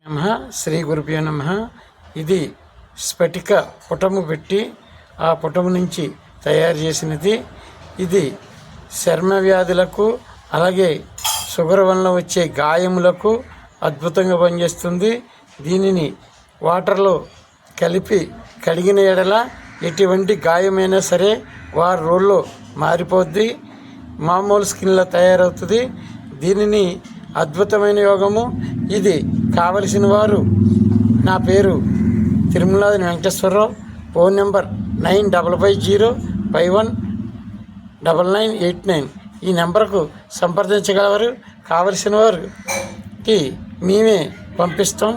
నమః శ్రీ గురుభ్యో నమః. ఇది స్ఫటిక పుటము పెట్టి ఆ పుటము నుంచి తయారు చేసినది. ఇది చర్మ వ్యాధులకు అలాగే షుగర్ వలన వచ్చే గాయములకు అద్భుతంగా పనిచేస్తుంది. దీనిని వాటర్లో కలిపి కడిగిన ఎడల ఎటువంటి గాయమైనా సరే వారి రోజుల్లో మారిపోద్ది, మామూలు స్కిన్లో తయారవుతుంది. దీనిని అద్భుతమైన యోగము. ఇది కావలసిన వారు నా పేరు తిరుమలాది వెంకటేశ్వరరావు, ఫోన్ నెంబర్ 9550519989. ఈ నెంబర్కు సంప్రదించగలరు. కావలసిన వారికి మేమే పంపిస్తాం.